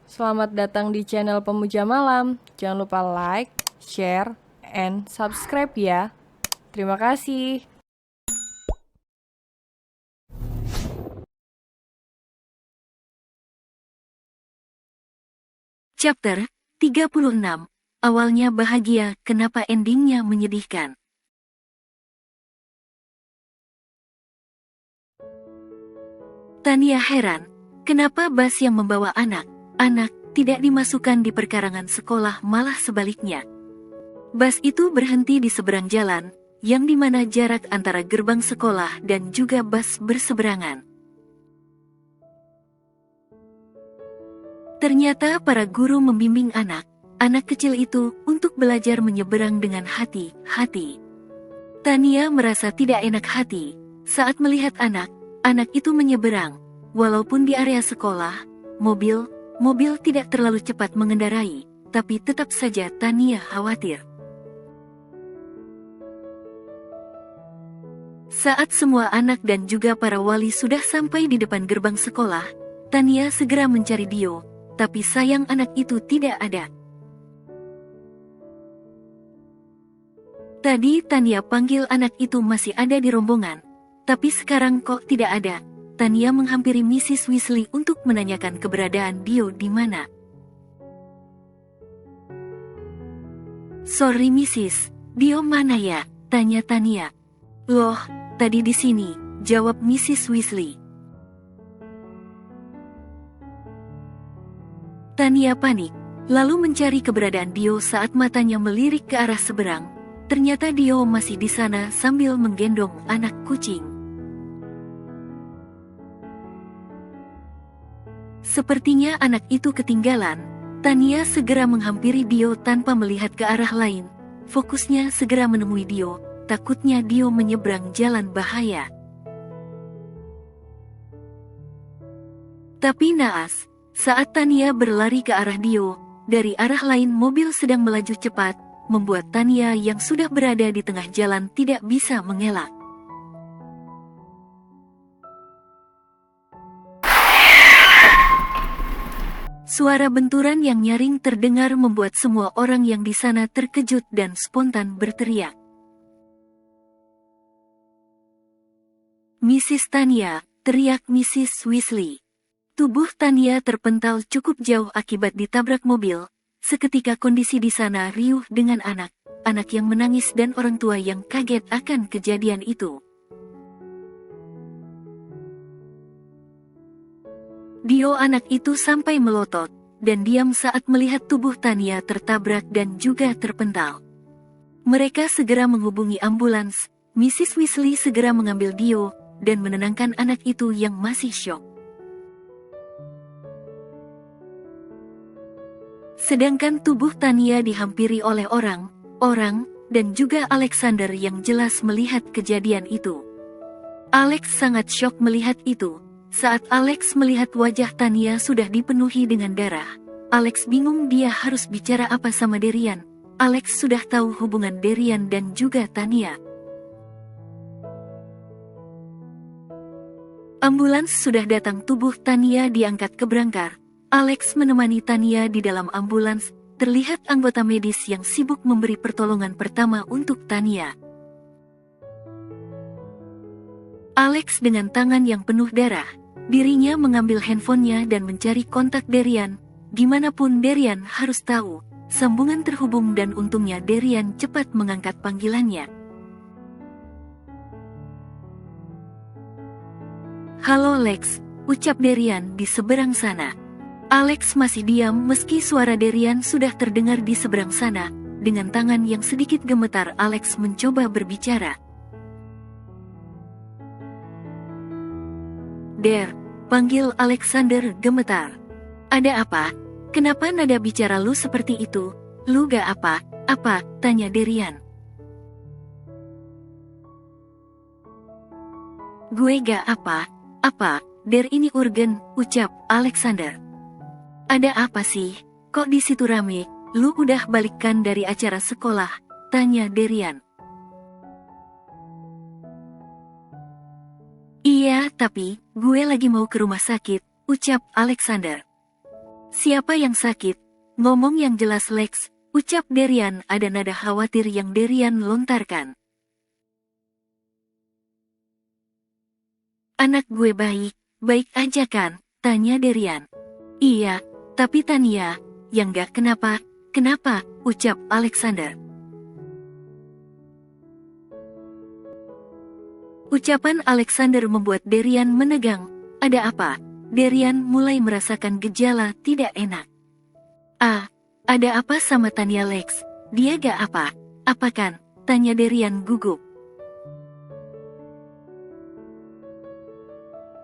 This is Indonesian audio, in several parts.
Selamat datang di channel Pemuja Malam. Jangan lupa like, share, and subscribe ya. Terima kasih. Chapter 36. Awalnya bahagia, kenapa endingnya menyedihkan? Tania heran, kenapa bus yang membawa anak tidak dimasukkan di perkarangan sekolah, malah sebaliknya. Bus itu berhenti di seberang jalan, yang dimana jarak antara gerbang sekolah dan juga bus berseberangan. Ternyata para guru membimbing anak kecil itu untuk belajar menyeberang dengan hati-hati. Tania merasa tidak enak hati saat melihat anak itu menyeberang. Walaupun di area sekolah, mobil tidak terlalu cepat mengendarai, tapi tetap saja Tania khawatir. Saat semua anak dan juga para wali sudah sampai di depan gerbang sekolah, Tania segera mencari Dio, tapi sayang anak itu tidak ada. Tadi Tania panggil anak itu masih ada di rombongan, tapi sekarang kok tidak ada. Tania menghampiri Mrs. Weasley untuk menanyakan keberadaan Dio di mana. "Sorry Mrs., Dio mana ya?" tanya Tania. "Loh, tadi di sini," jawab Mrs. Weasley. Tania panik, lalu mencari keberadaan Dio saat matanya melirik ke arah seberang. Ternyata Dio masih di sana sambil menggendong anak kucing. Sepertinya anak itu ketinggalan. Tania segera menghampiri Dio tanpa melihat ke arah lain. Fokusnya segera menemui Dio, takutnya Dio menyeberang jalan bahaya. Tapi naas, saat Tania berlari ke arah Dio, dari arah lain mobil sedang melaju cepat, membuat Tania yang sudah berada di tengah jalan tidak bisa mengelak. Suara benturan yang nyaring terdengar membuat semua orang yang di sana terkejut dan spontan berteriak. "Mrs. Tania!" teriak Mrs. Weasley. Tubuh Tania terpental cukup jauh akibat ditabrak mobil. Seketika kondisi di sana riuh dengan anak yang menangis dan orang tua yang kaget akan kejadian itu. Dio anak itu sampai melotot, dan diam saat melihat tubuh Tania tertabrak dan juga terpental. Mereka segera menghubungi ambulans. Mrs. Weasley segera mengambil Dio, dan menenangkan anak itu yang masih syok. Sedangkan tubuh Tania dihampiri oleh orang, dan juga Alexander yang jelas melihat kejadian itu. Alex sangat syok melihat itu. Saat Alex melihat wajah Tania sudah dipenuhi dengan darah, Alex bingung dia harus bicara apa sama Darian. Alex sudah tahu hubungan Darian dan juga Tania. Ambulans sudah datang, tubuh Tania diangkat ke berangkar. Alex menemani Tania di dalam ambulans. Terlihat anggota medis yang sibuk memberi pertolongan pertama untuk Tania. Alex dengan tangan yang penuh darah, dirinya mengambil handphonenya dan mencari kontak Darian. Dimanapun Darian harus tahu, sambungan terhubung dan untungnya Darian cepat mengangkat panggilannya. "Halo Lex," ucap Darian di seberang sana. Alex masih diam meski suara Darian sudah terdengar di seberang sana. Dengan tangan yang sedikit gemetar Alex mencoba berbicara. "Der," panggil Alexander gemetar. "Ada apa? Kenapa nada bicara lu seperti itu? Lu gak apa-apa?" tanya Darian. "Gue gak apa-apa, Der, ini urgen," ucap Alexander. "Ada apa sih? Kok di situ rame? Lu udah balikkan dari acara sekolah?" tanya Darian. "Iya, tapi gue lagi mau ke rumah sakit," ucap Alexander. Siapa yang sakit? Ngomong yang jelas Lex, ucap Darian. Ada nada khawatir yang Darian lontarkan. Anak gue baik, baik aja kan? Tanya Darian. Iya, tapi Tania, yang gak kenapa, kenapa? Ucap Alexander. Ucapan Alexander membuat Darian menegang. Ada apa? Darian mulai merasakan gejala tidak enak. Ah, ada apa sama Tania Lex? Dia gak apa? Apa kan? Tanya Darian gugup.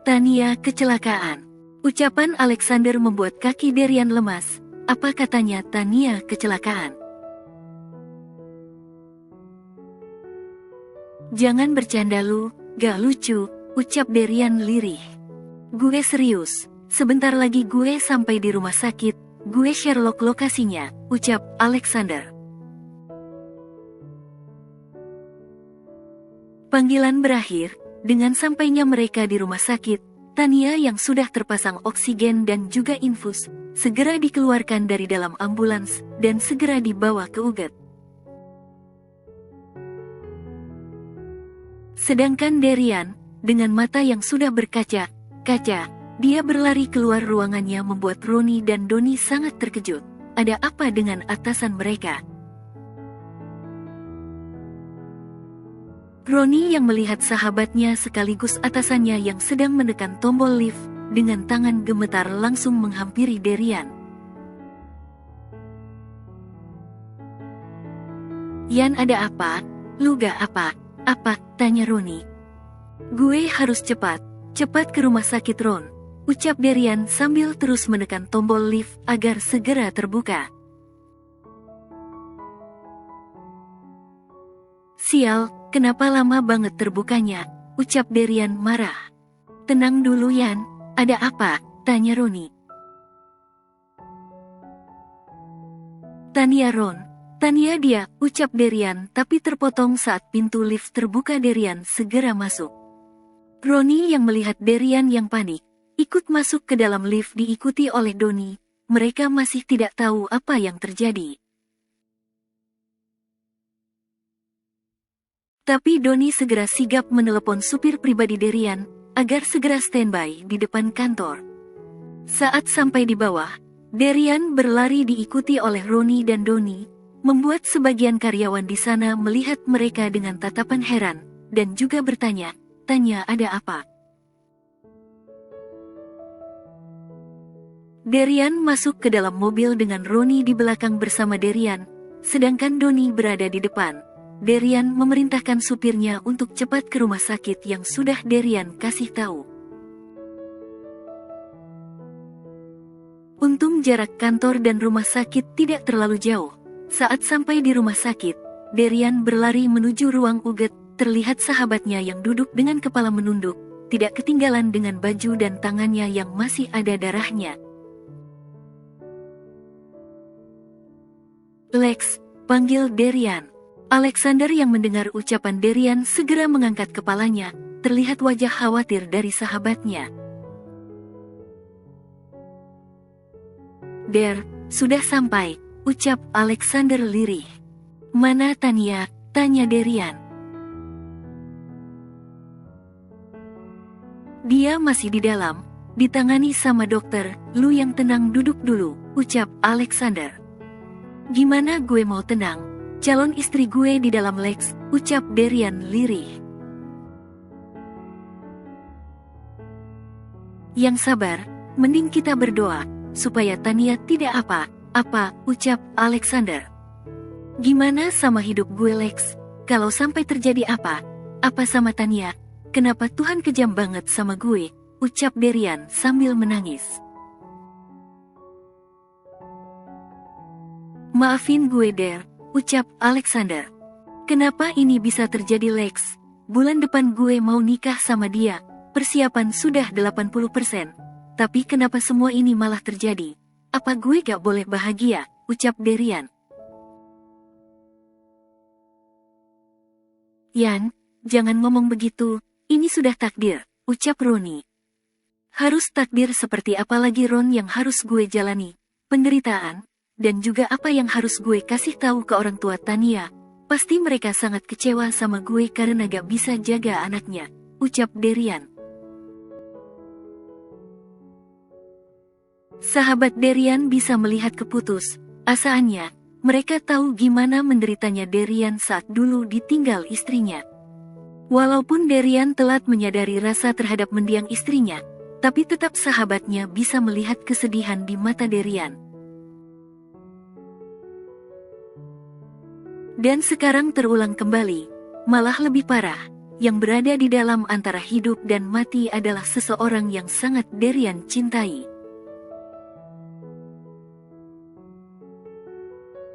Tania kecelakaan. Ucapan Alexander membuat kaki Darian lemas. Apa katanya Tania kecelakaan? Jangan bercanda lu, gak lucu, ucap Darian lirih. Gue serius, sebentar lagi gue sampai di rumah sakit, gue Sherlock lokasinya, ucap Alexander. Panggilan berakhir, dengan sampainya mereka di rumah sakit, Tania yang sudah terpasang oksigen dan juga infus, segera dikeluarkan dari dalam ambulans dan segera dibawa ke UGD. Sedangkan Darian, dengan mata yang sudah berkaca-kaca, dia berlari keluar ruangannya membuat Roni dan Doni sangat terkejut. Ada apa dengan atasan mereka? Roni yang melihat sahabatnya sekaligus atasannya yang sedang menekan tombol lift, dengan tangan gemetar langsung menghampiri Darian. Yan, ada apa? Lu gak apa? Apa? Tanya Roni. Gue harus cepat ke rumah sakit Ron, ucap Darian sambil terus menekan tombol lift agar segera terbuka. Sial, kenapa lama banget terbukanya, ucap Darian marah. Tenang dulu Yan, ada apa? Tanya Roni. Tania Ron. Tania dia, ucap Darian tapi terpotong saat pintu lift terbuka. Darian segera masuk. Roni yang melihat Darian yang panik, ikut masuk ke dalam lift diikuti oleh Doni. Mereka masih tidak tahu apa yang terjadi. Tapi Doni segera sigap menelepon supir pribadi Darian, agar segera standby di depan kantor. Saat sampai di bawah, Darian berlari diikuti oleh Roni dan Doni, membuat sebagian karyawan di sana melihat mereka dengan tatapan heran, dan juga bertanya, Tanya ada apa? Darian masuk ke dalam mobil dengan Roni di belakang bersama Darian, sedangkan Doni berada di depan. Darian memerintahkan supirnya untuk cepat ke rumah sakit yang sudah Darian kasih tahu. Untung jarak kantor dan rumah sakit tidak terlalu jauh. Saat sampai di rumah sakit, Darian berlari menuju ruang UGD. Terlihat sahabatnya yang duduk dengan kepala menunduk, tidak ketinggalan dengan baju dan tangannya yang masih ada darahnya. Lex, panggil Darian. Alexander yang mendengar ucapan Darian segera mengangkat kepalanya, terlihat wajah khawatir dari sahabatnya. Der, sudah sampai, ucap Alexander lirih. Mana Tania? Tanya Darian. Dia masih di dalam, ditangani sama dokter. Lu yang tenang duduk dulu, ucap Alexander. Gimana gue mau tenang? Calon istri gue di dalam Lex, ucap Darian lirih. Yang sabar, mending kita berdoa, supaya Tania tidak apa-apa, ucap Alexander. Gimana sama hidup gue Lex? Kalau sampai terjadi apa sama Tania? Kenapa Tuhan kejam banget sama gue? Ucap Darian sambil menangis. Maafin gue Der, ucap Alexander. Kenapa ini bisa terjadi Lex? Bulan depan gue mau nikah sama dia, persiapan sudah 80%. Tapi kenapa semua ini malah terjadi? Apa gue gak boleh bahagia? Ucap Darian. Yan, jangan ngomong begitu, ini sudah takdir, ucap Roni. Harus takdir seperti apa lagi Ron yang harus gue jalani, penderitaan, dan juga apa yang harus gue kasih tahu ke orang tua Tania. Pasti mereka sangat kecewa sama gue karena gak bisa jaga anaknya, ucap Derian. Sahabat Derian bisa melihat keputus asaannya. Mereka tahu gimana menderitanya Derian saat dulu ditinggal istrinya. Walaupun Derian telat menyadari rasa terhadap mendiang istrinya, tapi tetap sahabatnya bisa melihat kesedihan di mata Derian. Dan sekarang terulang kembali, malah lebih parah. Yang berada di dalam antara hidup dan mati adalah seseorang yang sangat Derian cintai.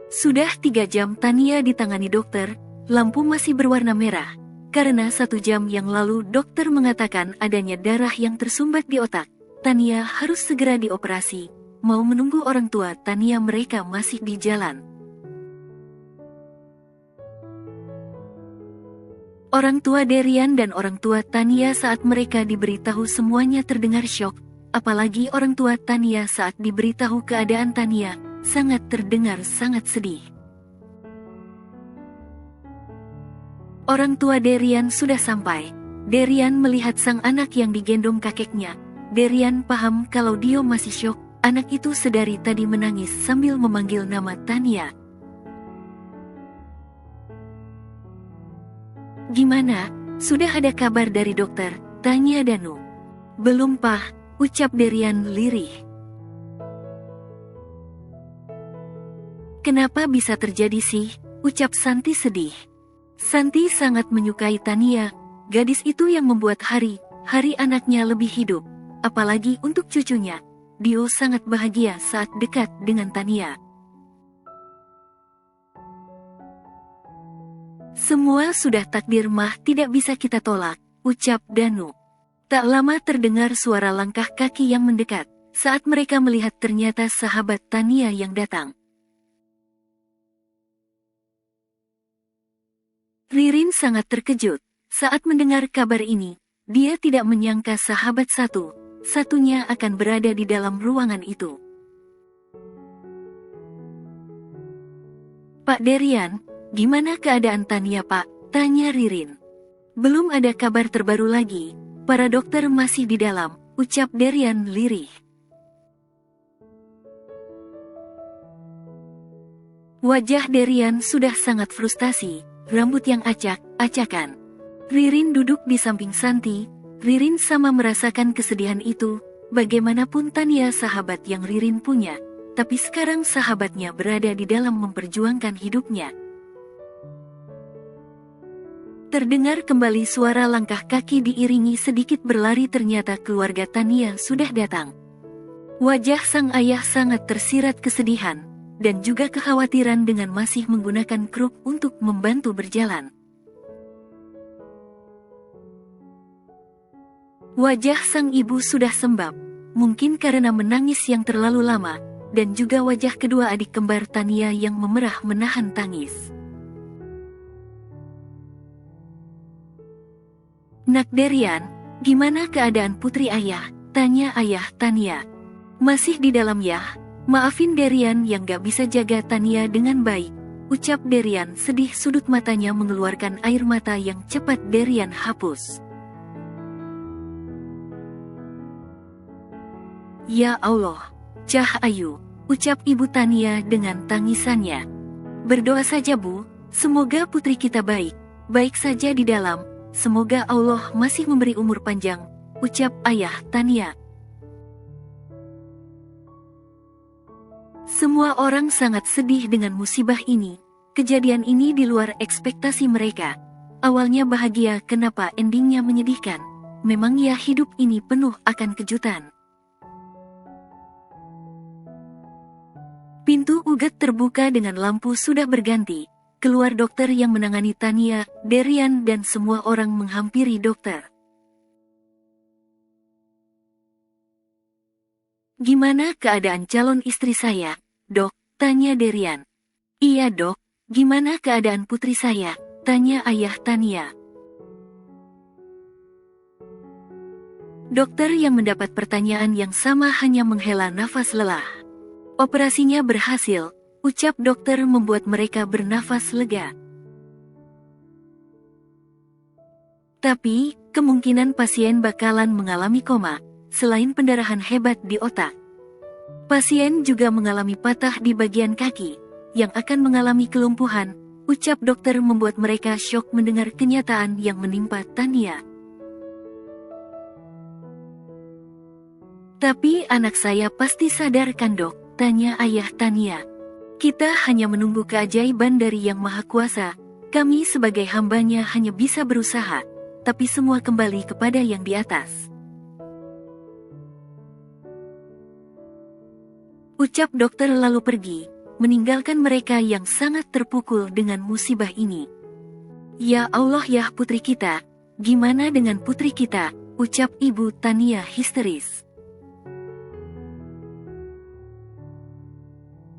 Sudah 3 jam Tania ditangani dokter, lampu masih berwarna merah. Karena 1 jam yang lalu dokter mengatakan adanya darah yang tersumbat di otak. Tania harus segera dioperasi. Mau menunggu orang tua Tania, mereka masih di jalan. Orang tua Derian dan orang tua Tania saat mereka diberitahu semuanya terdengar syok. Apalagi orang tua Tania saat diberitahu keadaan Tania, sangat terdengar sangat sedih. Orang tua Derian sudah sampai. Derian melihat sang anak yang digendong kakeknya. Derian paham kalau dia masih syok. Anak itu sedari tadi menangis sambil memanggil nama Tania. Gimana? Sudah ada kabar dari dokter? Tanya Danu. Belum Pak, ucap Derian lirih. Kenapa bisa terjadi sih? Ucap Santi sedih. Santi sangat menyukai Tania, gadis itu yang membuat hari anaknya lebih hidup. Apalagi untuk cucunya, Dio sangat bahagia saat dekat dengan Tania. Semua sudah takdir mah, tidak bisa kita tolak, ucap Danu. Tak lama terdengar suara langkah kaki yang mendekat, saat mereka melihat ternyata sahabat Tania yang datang. Ririn sangat terkejut saat mendengar kabar ini. Dia tidak menyangka sahabat satu-satunya akan berada di dalam ruangan itu. Pak Derian, gimana keadaan Tania Pak? Tanya Ririn. Belum ada kabar terbaru lagi, para dokter masih di dalam, ucap Derian lirih. Wajah Derian sudah sangat frustasi. Rambut yang acak-acakan. Ririn duduk di samping Santi. Ririn sama merasakan kesedihan itu. Bagaimanapun Tania sahabat yang Ririn punya, tapi sekarang sahabatnya berada di dalam memperjuangkan hidupnya. Terdengar kembali suara langkah kaki diiringi sedikit berlari, ternyata keluarga Tania sudah datang. Wajah sang ayah sangat tersirat kesedihan dan juga kekhawatiran dengan masih menggunakan kruk untuk membantu berjalan. Wajah sang ibu sudah sembab, mungkin karena menangis yang terlalu lama, dan juga wajah kedua adik kembar Tania yang memerah menahan tangis. Nak Derian, gimana keadaan putri ayah? Tanya ayah Tania. Masih di dalam ya? Maafin Derian yang gak bisa jaga Tania dengan baik, ucap Derian sedih, sudut matanya mengeluarkan air mata yang cepat Derian hapus. Ya Allah, Cah Ayu, ucap ibu Tania dengan tangisannya. Berdoa saja Bu, semoga putri kita baik saja di dalam, semoga Allah masih memberi umur panjang, ucap ayah Tania. Semua orang sangat sedih dengan musibah ini. Kejadian ini di luar ekspektasi mereka. Awalnya bahagia, kenapa endingnya menyedihkan? Memang ya, hidup ini penuh akan kejutan. Pintu UGD terbuka dengan lampu sudah berganti. Keluar dokter yang menangani Tania, Derian dan semua orang menghampiri dokter. Gimana keadaan calon istri saya, Dok? Tanya Derian. Iya Dok, gimana keadaan putri saya? Tanya ayah Tania. Dokter yang mendapat pertanyaan yang sama hanya menghela nafas lelah. Operasinya berhasil, ucap dokter membuat mereka bernafas lega. Tapi, kemungkinan pasien bakalan mengalami koma, selain pendarahan hebat di otak. Pasien juga mengalami patah di bagian kaki, yang akan mengalami kelumpuhan, ucap dokter membuat mereka syok mendengar kenyataan yang menimpa Tania. Tapi anak saya pasti sadar kan dok, tanya ayah Tania. Kita hanya menunggu keajaiban dari Yang Maha Kuasa, kami sebagai hambanya hanya bisa berusaha, tapi semua kembali kepada yang di atas. Ucap dokter lalu pergi, meninggalkan mereka yang sangat terpukul dengan musibah ini. Ya Allah ya putri kita, gimana dengan putri kita, ucap ibu Tania histeris.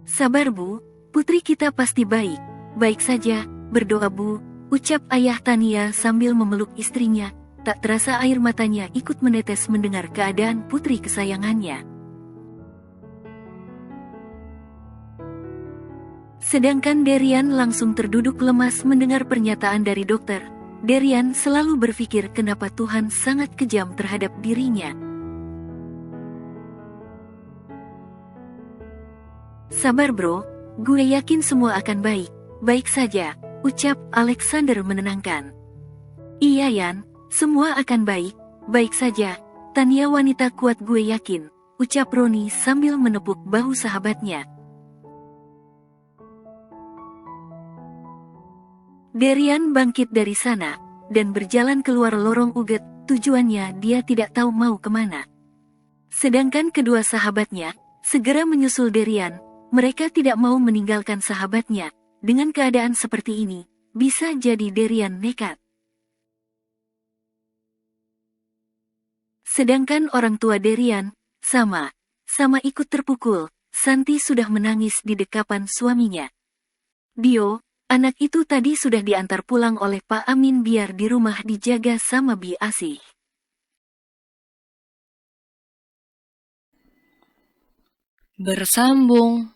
Sabar bu, putri kita pasti baik, baik saja, berdoa bu, ucap ayah Tania sambil memeluk istrinya, tak terasa air matanya ikut menetes mendengar keadaan putri kesayangannya. Sedangkan Derian langsung terduduk lemas mendengar pernyataan dari dokter. Derian selalu berpikir kenapa Tuhan sangat kejam terhadap dirinya. Sabar bro, gue yakin semua akan baik, baik saja, ucap Alexander menenangkan. Iya Yan, semua akan baik, baik saja, Tania wanita kuat gue yakin, ucap Roni sambil menepuk bahu sahabatnya. Derian bangkit dari sana, dan berjalan keluar lorong uget, tujuannya dia tidak tahu mau kemana. Sedangkan kedua sahabatnya, segera menyusul Derian, mereka tidak mau meninggalkan sahabatnya, dengan keadaan seperti ini, bisa jadi Derian nekat. Sedangkan orang tua Derian, sama ikut terpukul, Santi sudah menangis di dekapan suaminya. Dio, anak itu tadi sudah diantar pulang oleh Pak Amin biar di rumah dijaga sama Bi Asih. Bersambung.